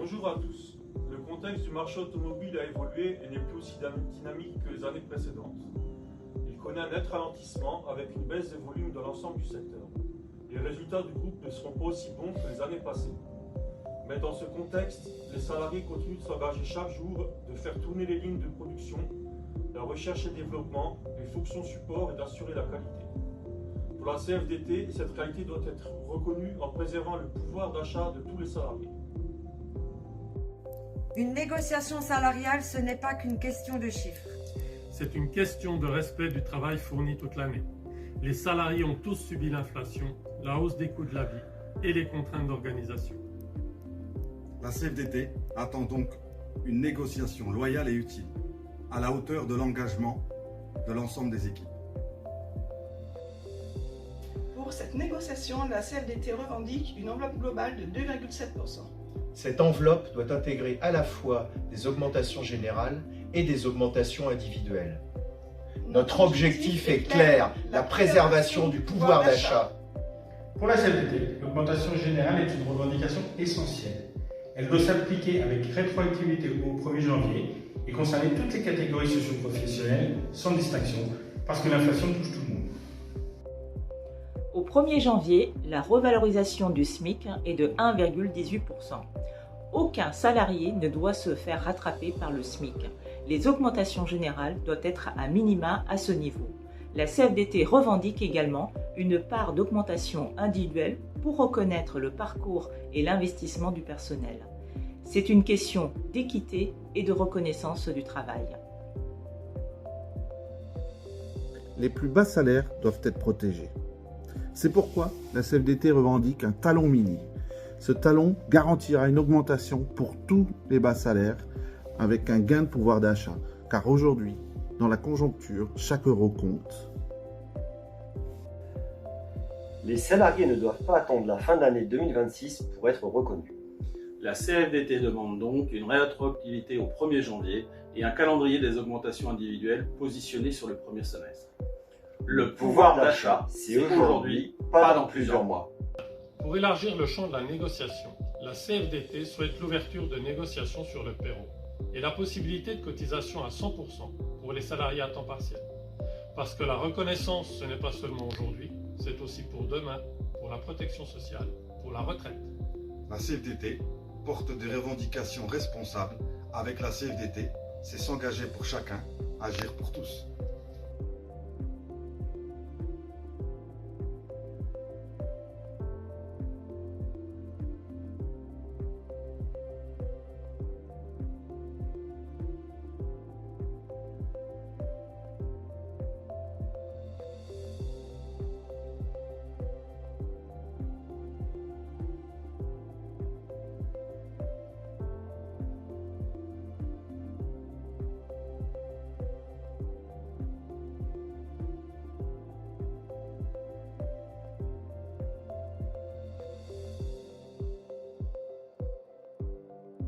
Bonjour à tous. Le contexte du marché automobile a évolué et n'est plus aussi dynamique que les années précédentes. Il connaît un net ralentissement avec une baisse des volumes dans l'ensemble du secteur. Les résultats du groupe ne seront pas aussi bons que les années passées. Mais dans ce contexte, les salariés continuent de s'engager chaque jour, de faire tourner les lignes de production, la recherche et développement, les fonctions support et d'assurer la qualité. Pour la CFDT, cette qualité doit être reconnue en préservant le pouvoir d'achat de tous les salariés. Une négociation salariale, ce n'est pas qu'une question de chiffres. C'est une question de respect du travail fourni toute l'année. Les salariés ont tous subi l'inflation, la hausse des coûts de la vie et les contraintes d'organisation. La CFDT attend donc une négociation loyale et utile, à la hauteur de l'engagement de l'ensemble des équipes. Pour cette négociation, la CFDT revendique une enveloppe globale de 2,7%. Cette enveloppe doit intégrer à la fois des augmentations générales et des augmentations individuelles. Notre objectif est clair, la préservation du pouvoir d'achat. Pour la CFDT, l'augmentation générale est une revendication essentielle. Elle doit s'appliquer avec rétroactivité au 1er janvier et concerner toutes les catégories socio-professionnelles sans distinction, parce que l'inflation touche tout le monde. Au 1er janvier, la revalorisation du SMIC est de 1,18%. Aucun salarié ne doit se faire rattraper par le SMIC. Les augmentations générales doivent être à minima à ce niveau. La CFDT revendique également une part d'augmentation individuelle pour reconnaître le parcours et l'investissement du personnel. C'est une question d'équité et de reconnaissance du travail. Les plus bas salaires doivent être protégés. C'est pourquoi la CFDT revendique un talon mini. Ce talon garantira une augmentation pour tous les bas salaires avec un gain de pouvoir d'achat. Car aujourd'hui, dans la conjoncture, chaque euro compte. Les salariés ne doivent pas attendre la fin de l'année 2026 pour être reconnus. La CFDT demande donc une rétroactivité au 1er janvier et un calendrier des augmentations individuelles positionné sur le premier semestre. Le pouvoir d'achat, c'est aujourd'hui, pas dans plusieurs mois. Pour élargir le champ de la négociation, la CFDT souhaite l'ouverture de négociations sur le payroll et la possibilité de cotisation à 100% pour les salariés à temps partiel. Parce que la reconnaissance, ce n'est pas seulement aujourd'hui, c'est aussi pour demain, pour la protection sociale, pour la retraite. La CFDT porte des revendications responsables. Avec la CFDT, c'est s'engager pour chacun, agir pour tous.